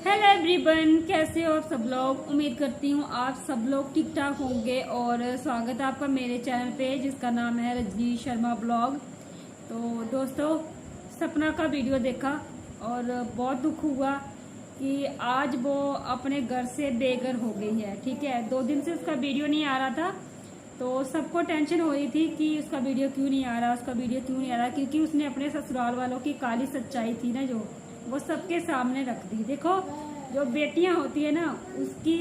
Hello everyone, कैसे हो आप सब लोग। उम्मीद करती हूँ आप सब लोग ठीक ठाक होंगे और स्वागत है आपका मेरे चैनल पे जिसका नाम है रजनीश शर्मा ब्लॉग। तो दोस्तों, सपना का वीडियो देखा और बहुत दुख हुआ कि आज वो अपने घर से बेघर हो गई है। ठीक है, 2 दिन से उसका वीडियो नहीं आ रहा था तो सबको टेंशन हो रही थी कि उसका वीडियो क्यों नहीं आ रहा, उसका वीडियो क्यों नहीं आ रहा, क्योंकि उसने अपने ससुराल वालों की काली सच्चाई थी ना जो वो सबके सामने रख दी। देखो, जो बेटियां होती है ना उसकी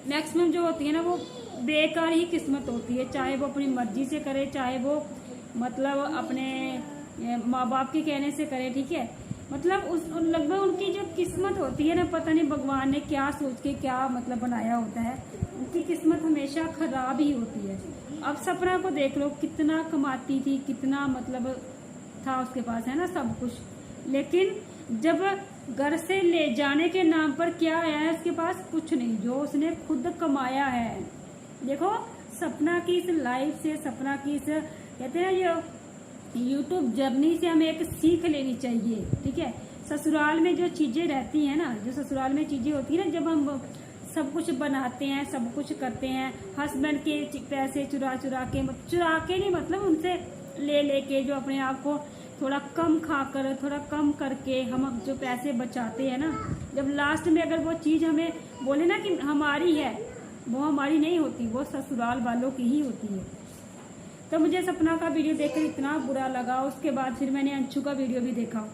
मैक्सिमम जो होती है ना वो बेकार ही किस्मत होती है, चाहे वो अपनी मर्जी से करे, चाहे वो मतलब अपने माँ बाप के कहने से करे। ठीक है, मतलब उस लगभग उनकी जो किस्मत होती है ना, पता नहीं भगवान ने क्या सोच के क्या मतलब बनाया होता है, उनकी किस्मत हमेशा खराब ही होती है। अब सपना को देख लो, कितना कमाती थी, कितना मतलब था उसके पास, है ना, सब कुछ। लेकिन जब घर से ले जाने के नाम पर क्या आया है उसके पास? कुछ नहीं, जो उसने खुद कमाया है। देखो, सपना की इस लाइफ से, सपना की इस कहते हैं ये यूट्यूब जर्नी से हमें एक सीख लेनी चाहिए। ठीक है, ससुराल में जो चीजें रहती हैं ना, जो ससुराल में चीजें होती है ना, जब हम सब कुछ बनाते हैं, सब कुछ करते हैं, हस्बैंड के पैसे चुरा के नहीं, मतलब उनसे ले लेके, जो अपने आप को थोड़ा कम खाकर, थोड़ा कम करके हम जो पैसे बचाते हैं ना, जब लास्ट में अगर वो चीज हमें बोले ना कि हमारी है, वो हमारी नहीं होती, वो ससुराल वालों की ही होती है। तो मुझे सपना का वीडियो देखकर इतना बुरा लगा। उसके बाद फिर मैंने अंशु का वीडियो भी देखा।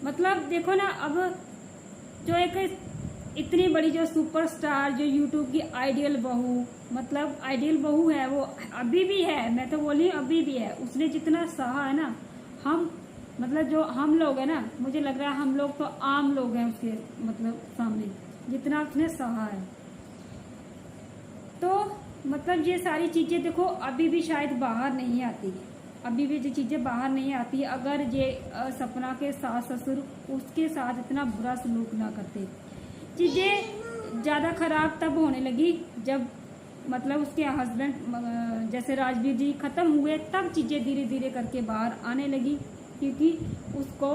मतलब देखो ना, अब जो एक इतनी बड़ी जो सुपरस्टार, जो यूट्यूब की आइडियल बहू, मतलब आइडियल बहू है, वो अभी भी है, मैं तो बोली अभी भी है। उसने जितना सहा है ना, हम मतलब जो हम लोग है ना, मुझे लग रहा है हम लोग तो आम लोग हैं उसके मतलब सामने, जितना उसने सहा है। तो मतलब ये सारी चीजें देखो अभी भी शायद बाहर नहीं आती, अभी भी ये चीजें बाहर नहीं आती अगर ये सपना के सास ससुर उसके साथ इतना बुरा सलूक ना करते। चीजें ज्यादा खराब तब होने लगी जब मतलब उसके हस्बैंड जैसे राजवीर जी खत्म हुए, तब चीजें धीरे धीरे करके बाहर आने लगी, क्योंकि उसको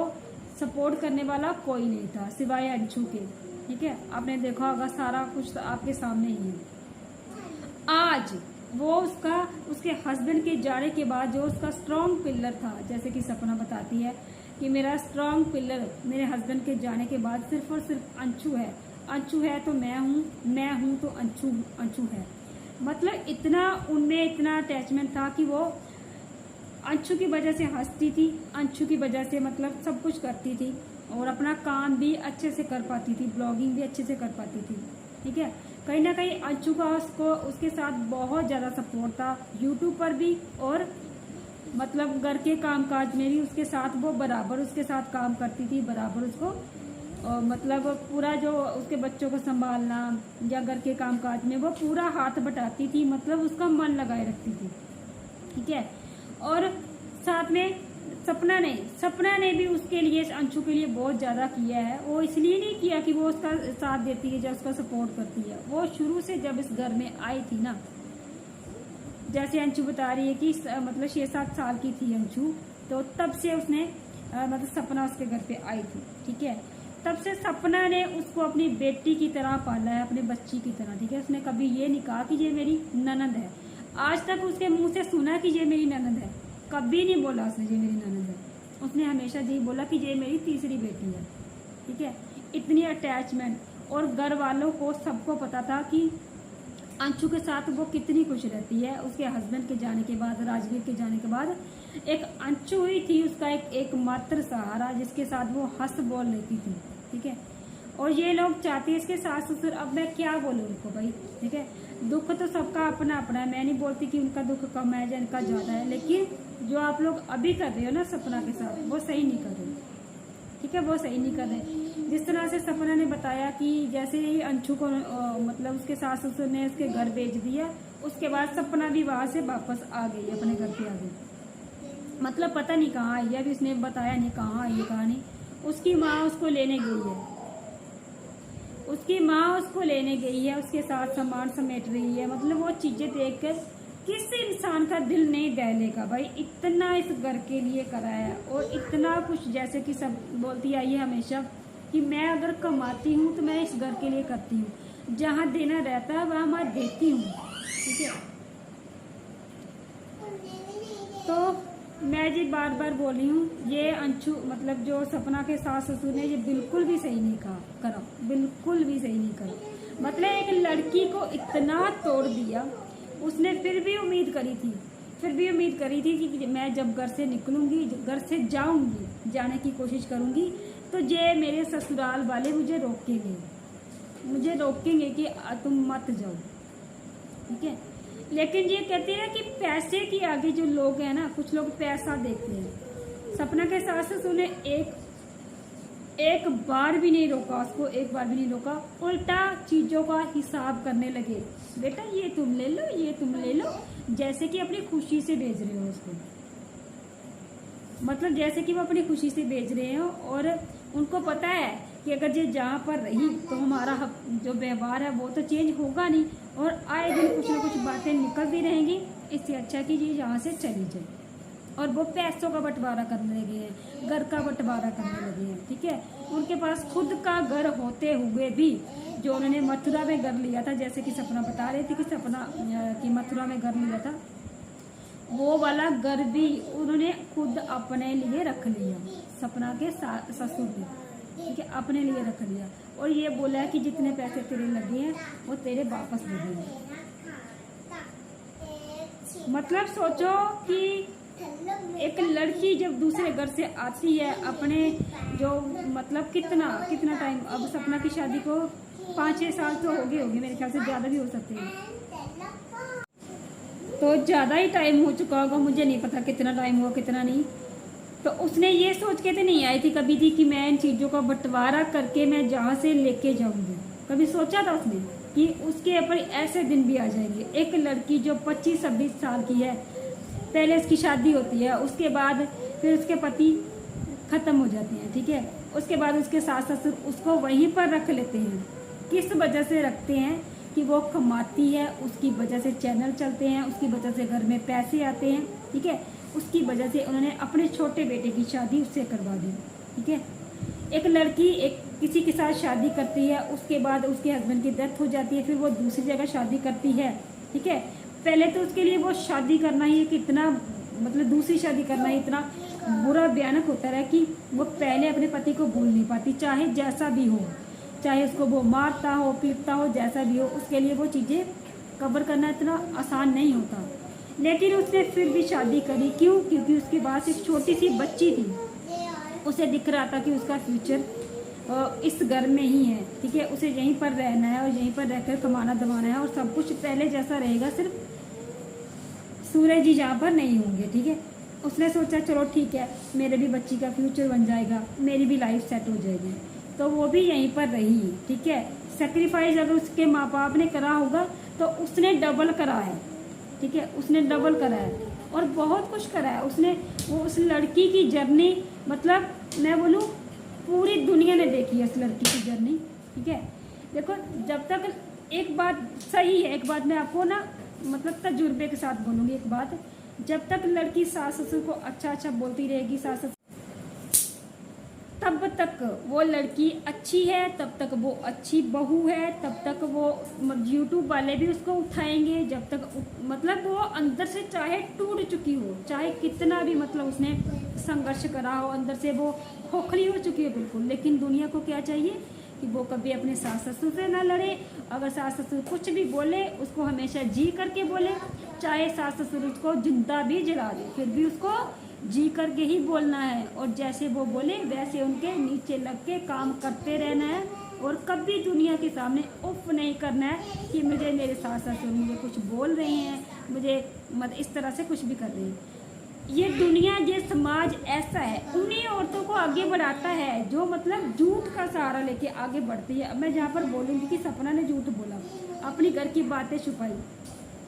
सपोर्ट करने वाला कोई नहीं था सिवाय अंशु के। ठीक है, आपने देखा होगा, सारा कुछ तो आपके सामने ही है। आज वो उसके हस्बैंड के जाने के बाद जो उसका स्ट्रॉन्ग पिलर था, जैसे कि सपना बताती है कि मेरा स्ट्रॉन्ग पिलर मेरे हस्बैंड के जाने के बाद सिर्फ और सिर्फ अंशु है। अंशु है तो मैं हूँ तो अंशु है। मतलब इतना उनमें इतना अटैचमेंट था कि वो अंशु की वजह से हंसती थी, अंशु की वजह से मतलब सब कुछ करती थी और अपना काम भी अच्छे से कर पाती थी, ब्लॉगिंग भी अच्छे से कर पाती थी। ठीक है, कहीं ना कहीं अंशु का उसके साथ बहुत ज्यादा सपोर्ट था, यूट्यूब पर भी और मतलब घर के कामकाज में भी उसके साथ वो बराबर उसके साथ काम करती थी, बराबर उसको और मतलब पूरा जो उसके बच्चों को संभालना या घर के कामकाज में वो पूरा हाथ बटाती थी, मतलब उसका मन लगाए रखती थी। ठीक है, और साथ में सपना ने भी उसके लिए, अंशु के लिए बहुत ज्यादा किया है। वो इसलिए नहीं किया कि वो उसका साथ देती है या उसका सपोर्ट करती है, वो शुरू से जब इस घर में आई थी ना, जैसे अंशु बता रही है कि मतलब 6-7 साल की थी अंशु, तो तब से उसने मतलब सपना उसके घर पे आई थी। ठीक है, तब से सपना ने उसको अपनी बेटी की तरह पाला है, अपने बच्ची की तरह। ठीक है, उसने कभी ये नहीं कहा कि ये मेरी ननद है। आज तक उसके मुंह से सुना कि ये मेरी ननद है, कभी नहीं बोला उसने ये मेरी ननद है। उसने हमेशा यही बोला कि ये मेरी तीसरी बेटी है। ठीक है, इतनी अटैचमेंट, और घर वालों को सबको पता था कि अंशु के साथ वो कितनी खुश रहती है। उसके हस्बैंड के जाने के बाद, राजवीर के जाने के बाद, एक अंशु ही थी उसका एक मात्र सहारा, जिसके साथ वो हंस बोल लेती थी। ठीक है, और ये लोग चाहते हैं इसके सास ससुर, अब मैं क्या बोलूं उनको भाई। ठीक है, दुख तो सबका अपना अपना है, मैं नहीं बोलती कि उनका दुख कम है या इनका ज्यादा है, लेकिन जो आप लोग अभी कर रहे हो ना सपना के साथ, वो सही नहीं कर रहे। ठीक है, वो सही नहीं कर रहे। जिस तरह से सपना ने बताया कि जैसे ही अंशु को मतलब उसके सास ससुर ने उसके घर भेज दिया, उसके बाद सपना भी वहां से वापस आ गई, अपने घर पे आ गई। मतलब पता नहीं कहाँ आई है, अभी उसने बताया नहीं कहाँ आई है, कहाँ नहीं। उसकी माँ उसको लेने गई है, उसकी माँ उसको लेने गई है, उसके साथ सामान समेट रही है। मतलब वो चीजें देखकर किस इंसान का दिल नहीं दहलेगा भाई, इतना इस घर के लिए कराया और इतना कुछ, जैसे कि सब बोलती आई है हमेशा कि मैं अगर कमाती हूँ तो मैं इस घर के लिए करती हूँ, जहाँ देना रहता है वहाँ मैं देती हूँ, ठीक है। तो मैं जी बार बार बोली हूँ, ये अंशु मतलब जो सपना के सास ससुर ने ये बिल्कुल भी सही नहीं कहा करा, बिल्कुल भी सही नहीं करा। मतलब एक लड़की को इतना तोड़ दिया, उसने फिर भी उम्मीद करी थी कि मैं जब घर से निकलूंगी, घर से जाऊंगी, जाने की कोशिश करूंगी तो ये मेरे ससुराल वाले मुझे रोकेंगे कि तुम मत जाओ, ठीक है। लेकिन ये कहते हैं कि पैसे के आगे जो लोग हैं ना, कुछ लोग पैसा देखते हैं। सपना के सास ससुर ने एक बार भी नहीं रोका उसको, एक बार भी नहीं रोका, उल्टा चीजों का हिसाब करने लगे। बेटा ये तुम ले लो, ये तुम ले लो, जैसे कि अपनी खुशी से भेज रहे हो उसको, मतलब जैसे कि वो अपनी खुशी से भेज रहे हो। और उनको पता है कि अगर ये जहाँ पर रही तो हमारा जो व्यवहार है वो तो चेंज होगा नहीं, और आए दिन कुछ ना कुछ बातें निकलती रहेंगी। इससे अच्छा कि ये यहाँ से चली जाए। और वो पैसों का बंटवारा करने लगे हैं, घर का बंटवारा करने लगे हैं, ठीक है। उनके पास खुद का घर होते हुए भी, जो उन्होंने मथुरा में घर लिया था, जैसे कि सपना बता रही थी कि सपना की मथुरा में घर लिया था, वो वाला घर भी उन्होंने खुद अपने लिए रख लिया, सपना के ससुर ने, ठीक है, अपने लिए रख लिया। और ये बोला है कि जितने पैसे तेरे लगे हैं वो तेरे वापस दे देंगे। मतलब सोचो कि एक लड़की जब दूसरे घर से आती है, अपने जो मतलब कितना टाइम, अब सपना की शादी को 5-6 साल तो हो गए होंगे, मेरे ख्याल से ज्यादा भी हो सकते हैं, तो ज्यादा ही टाइम हो चुका होगा, मुझे नहीं पता कितना टाइम हुआ कितना नहीं। तो उसने ये सोच के तो नहीं आई थी कभी थी कि मैं इन चीजों का बंटवारा करके मैं जहाँ से लेके जाऊंगी, कभी सोचा था उसने कि उसके ऊपर ऐसे दिन भी आ जाएंगे। एक लड़की जो 25-26 साल की है, पहले उसकी शादी होती है, उसके बाद फिर उसके पति खत्म हो जाते हैं, ठीक है, उसके बाद उसके सास ससुर उसको वहीं पर रख लेते हैं। किस वजह से रखते हैं कि वो कमाती है, उसकी वजह से चैनल चलते हैं, उसकी वजह से घर में पैसे आते हैं, ठीक है, उसकी वजह से उन्होंने अपने छोटे बेटे की शादी उससे करवा दी, ठीक है। एक लड़की किसी के साथ शादी करती है, उसके बाद उसके हस्बैंड की डेथ हो जाती है, फिर वो दूसरी जगह शादी करती है, ठीक है। पहले तो उसके लिए वो शादी करना ही कितना, मतलब दूसरी शादी करना ही इतना बुरा भयानक होता है कि वो पहले अपने पति को भूल नहीं पाती, चाहे जैसा भी हो, चाहे उसको वो मारता हो, पीटता हो, जैसा भी हो, उसके लिए वो चीज़ें कवर करना इतना आसान नहीं होता। लेकिन उसने फिर भी शादी करी, क्यों? क्योंकि उसके पास एक छोटी सी बच्ची थी, उसे दिख रहा था कि उसका फ्यूचर इस घर में ही है, ठीक है, उसे यहीं पर रहना है और यहीं पर रहकर कमाना दमाना है और सब कुछ पहले जैसा रहेगा, सिर्फ सूरज जी जहाँ पर नहीं होंगे, ठीक है। उसने सोचा चलो ठीक है, मेरे भी बच्ची का फ्यूचर बन जाएगा, मेरी भी लाइफ सेट हो जाएगी, तो वो भी यहीं पर रही, ठीक है। सेक्रीफाइस अगर उसके माँ बाप ने करा होगा तो उसने डबल करा है, ठीक है, उसने डबल करा है और बहुत कुछ करा है उसने। वो उस लड़की की जर्नी, मतलब मैं बोलूँ पूरी दुनिया ने देखी है उस लड़की की जर्नी, ठीक है। देखो जब तक, एक बात सही है, एक बात मैं आपको ना मतलब तजुर्बे के साथ बोलूँगी, एक बात, जब तक लड़की सास ससुर को अच्छा अच्छा बोलती रहेगी, सास ससुर, तब तक वो लड़की अच्छी है, तब तक वो अच्छी बहू है, तब तक वो यूट्यूब वाले भी उसको उठाएंगे, जब तक मतलब वो अंदर से चाहे टूट चुकी हो, चाहे कितना भी मतलब उसने संघर्ष करा हो, अंदर से वो खोखली हो चुकी है बिल्कुल, लेकिन दुनिया को क्या चाहिए कि वो कभी अपने सास ससुर से ना लड़े। अगर सास ससुर कुछ भी बोले उसको हमेशा जी करके बोले, चाहे सास ससुर उसको जिंदा भी जला दे फिर भी उसको जी करके ही बोलना है, और जैसे वो बोले वैसे उनके नीचे लग के काम करते रहना है, और कभी दुनिया के सामने उफ नहीं करना है कि मुझे मेरे सास ससुर मुझे कुछ बोल रहे हैं, मुझे इस तरह से कुछ भी कर रहे हैं। ये दुनिया, ये समाज ऐसा है, उन्हीं औरतों को आगे बढ़ाता है जो मतलब झूठ का सहारा लेके आगे बढ़ती है। अब मैं जहाँ पर बोलूँगी कि सपना ने झूठ बोला, अपनी घर की बातें छुपाई,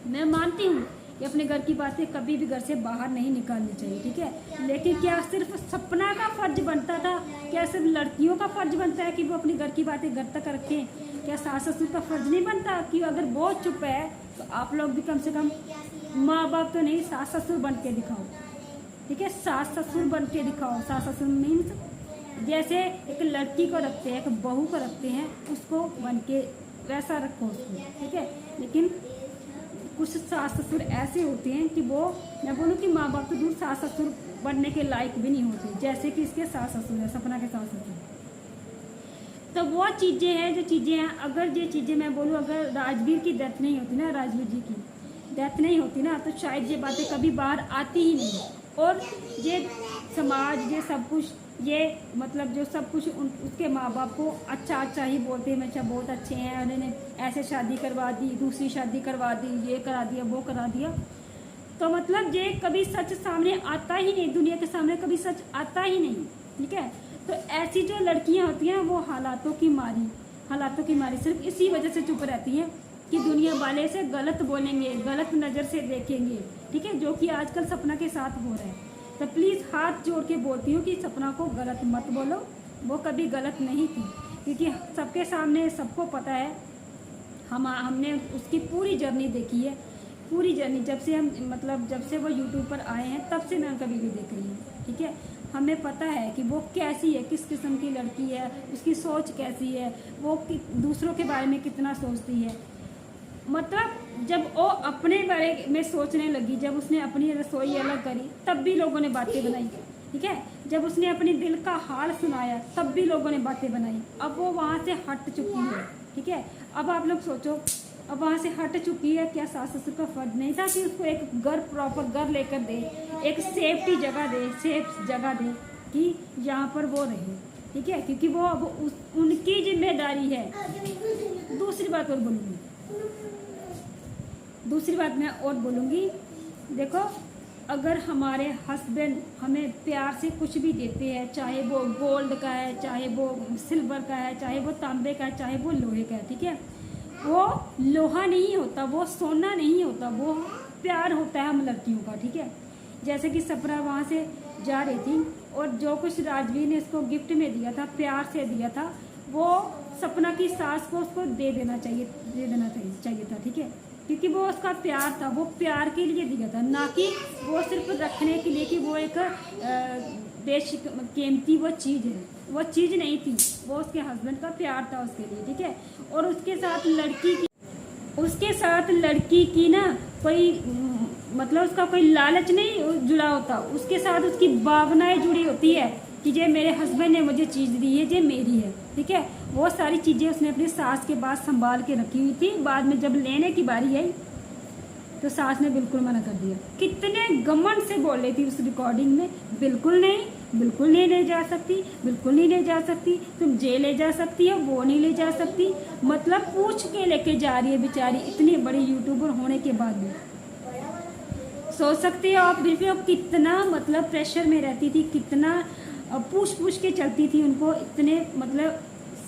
मैं मानती हूँ कि अपने घर की बातें कभी भी घर से बाहर नहीं निकालनी चाहिए, ठीक है। लेकिन क्या सिर्फ सपना का फर्ज बनता था, क्या सिर्फ लड़कियों का फर्ज बनता है कि वो अपने घर की बातें घर तक रखें? क्या सास ससुर का फर्ज नहीं बनता कि अगर वो चुप है तो आप लोग भी कम से कम माँ बाप तो नहीं, सास ससुर बन के दिखाओ, ठीक है, सास ससुर बन के दिखाओ। सास ससुर मीन्स जैसे एक लड़की को रखते हैं, एक बहू को रखते हैं, उसको बन के वैसा रखो उसको, ठीक है। लेकिन कुछ सास ससुर ऐसे होते हैं कि वो, मैं बोलूँ कि माँ बाप तो दूर, सास ससुर बनने के लायक भी नहीं होते, जैसे कि इसके सास ससुर है, सपना के सास ससुर। तो वो चीज़ें हैं जो चीज़ें हैं, अगर ये चीज़ें मैं बोलूँ, अगर राजवीर की डेथ नहीं होती ना, राजवीर जी की डेथ नहीं होती ना, तो शायद ये बातें कभी बाहर आती ही नहीं। और ये समाज, ये सब कुछ, ये मतलब जो सब कुछ उसके माँ बाप को अच्छा अच्छा ही बोलते हैं, अच्छा बहुत अच्छे हैं, उन्होंने ऐसे शादी करवा दी, दूसरी शादी करवा दी, ये करा दिया, वो करा दिया। तो मतलब ये कभी सच सामने आता ही नहीं, दुनिया के सामने कभी सच आता ही नहीं, ठीक है। तो ऐसी जो लड़कियां होती हैं वो हालातों की मारी सिर्फ इसी वजह से चुप रहती हैं कि दुनिया वाले से गलत बोलेंगे, गलत नज़र से देखेंगे, ठीक है, जो कि आजकल सपना के साथ हो रहा है। तो प्लीज़ हाथ जोड़ के बोलती हूँ कि सपना को गलत मत बोलो, वो कभी गलत नहीं थी, क्योंकि सबके सामने सबको पता है, हमने उसकी पूरी जर्नी देखी है, पूरी जर्नी, जब से हम मतलब जब से वो यूट्यूब पर आए हैं तब से मैं उनका वीडियो देख रही हूँ, ठीक है। हमें पता है कि वो कैसी है, किस किस्म की लड़की है, उसकी सोच कैसी है, वो दूसरों के बारे में कितना सोचती है। मतलब जब वो अपने बारे में सोचने लगी, जब उसने अपनी रसोई अलग करी, तब भी लोगों ने बातें बनाई, ठीक है। जब उसने अपनी दिल का हाल सुनाया, तब भी लोगों ने बातें बनाई। अब वो वहाँ से हट चुकी है, ठीक है। अब आप लोग सोचो, अब वहाँ से हट चुकी है, क्या सास ससुर का फर्ज नहीं था कि उसको एक घर, प्रॉपर घर लेकर दे, एक सेफ्टी जगह दे, सेफ जगह दे कि जहाँ पर वो रहे, ठीक है, क्योंकि वो अब उनकी जिम्मेदारी है। दूसरी बात मैं और बोलूँगी, देखो, अगर हमारे हस्बैंड हमें प्यार से कुछ भी देते हैं, चाहे वो गोल्ड का है, चाहे वो सिल्वर का है, चाहे वो तांबे का है, चाहे वो लोहे का है, ठीक है, वो लोहा नहीं होता, वो सोना नहीं होता, वो प्यार होता है हम लड़कियों का, ठीक है। जैसे कि सपना वहाँ से जा रही थी और जो कुछ राजवीर ने उसको गिफ्ट में दिया था, प्यार से दिया था, वो सपना की सास को उसको दे देना चाहिए था, ठीक है, क्योंकि वो उसका प्यार था, वो प्यार के लिए दिया था, ना कि वो सिर्फ रखने के लिए कि वो एक बेश कीमती वो चीज़ है, वो चीज़ नहीं थी, वो उसके हस्बैंड का प्यार था उसके लिए, ठीक है। और उसके साथ लड़की की ना कोई मतलब उसका कोई लालच नहीं जुड़ा होता, उसके साथ उसकी भावनाएं जुड़ी होती है कि ये मेरे हस्बैंड ने मुझे चीज़ दी है, ये मेरी है, ठीक है। वो सारी चीज़ें उसने अपनी सास के पास संभाल के रखी हुई थी। बाद में जब लेने की बारी आई तो सास ने बिल्कुल मना कर दिया। कितने घमंड से बोल रही थी उस रिकॉर्डिंग में, बिल्कुल नहीं ले जा सकती, बिल्कुल नहीं ले जा सकती, तुम जे ले जा सकती हो, वो नहीं ले जा सकती, मतलब पूछ के लेके जा रही है बेचारी, इतनी बड़ी यूट्यूबर होने के बाद भी। सोच सकते हो आप, फिर भी कितना मतलब प्रेशर में रहती थी, कितना पूछ के चलती थी उनको, इतने मतलब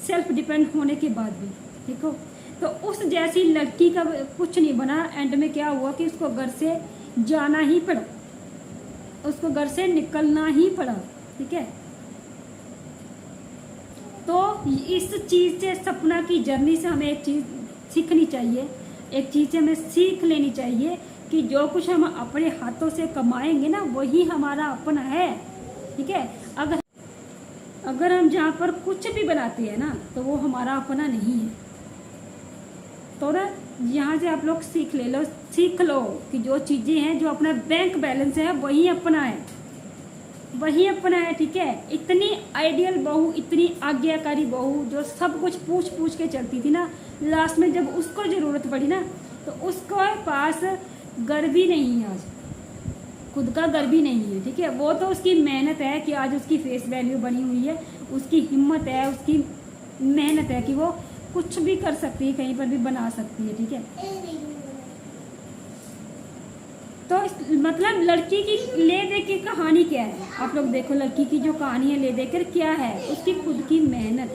सेल्फ डिपेंड होने के बाद भी, देखो। तो उस जैसी लड़की का कुछ नहीं बना। एंड में क्या हुआ कि उसको घर से जाना ही पड़ा, उसको घर से निकलना ही पड़ा, ठीक है। तो इस चीज़ से, सपना की जर्नी से हमें एक चीज़ सीखनी चाहिए, एक चीज़ से हमें सीख लेनी चाहिए कि जो कुछ हम अपने हाथों से कमाएंगे ना, वही हमारा अपना है, ठीक है। अगर हम जहाँ पर कुछ भी बनाते हैं ना, तो वो हमारा अपना नहीं है। तो ना यहाँ से आप लोग सीख लो कि जो चीज़ें हैं, जो अपना बैंक बैलेंस है, वही अपना है, ठीक है। इतनी आइडियल बहू, इतनी आज्ञाकारी बहू, जो सब कुछ पूछ के चलती थी ना, लास्ट में जब उसको ज़रूरत पड़ी ना, तो उसको पास घर भी नहीं है, आज खुद का घर भी नहीं है, ठीक है। वो तो उसकी मेहनत है कि आज उसकी फेस वैल्यू बनी हुई है, उसकी हिम्मत है, उसकी मेहनत है कि वो कुछ भी कर सकती है, कहीं पर भी बना सकती है, ठीक है। तो मतलब लड़की की ले दे की कहानी क्या है, आप लोग देखो, लड़की की जो कहानी है ले देकर क्या है, उसकी खुद की मेहनत।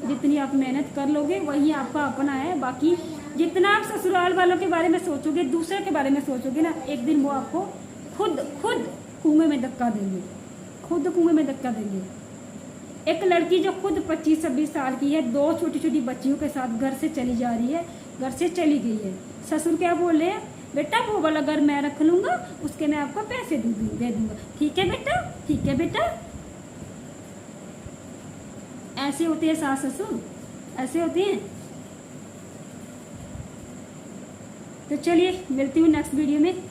जितनी आप मेहनत कर लोगे वही आपका अपना है। बाकी जितना आप ससुराल वालों के बारे में सोचोगे, दूसरे के बारे में सोचोगे ना, एक दिन वो आपको खुद कुएं में धक्का देंगे। एक लड़की जो खुद 25-26 साल की है, 2 छोटी छोटी बच्चियों के साथ घर से चली जा रही है, घर से चली गई है, ससुर क्या बोल रहे हैं, बेटा वो वाला घर मैं रख लूंगा, उसके मैं आपको पैसे दे दूंगा। ठीक है बेटा, ठीक है बेटा। ऐसे होते हैं सास ससुर, ऐसे होते हैं। तो चलिए मिलती हूँ नेक्स्ट वीडियो में।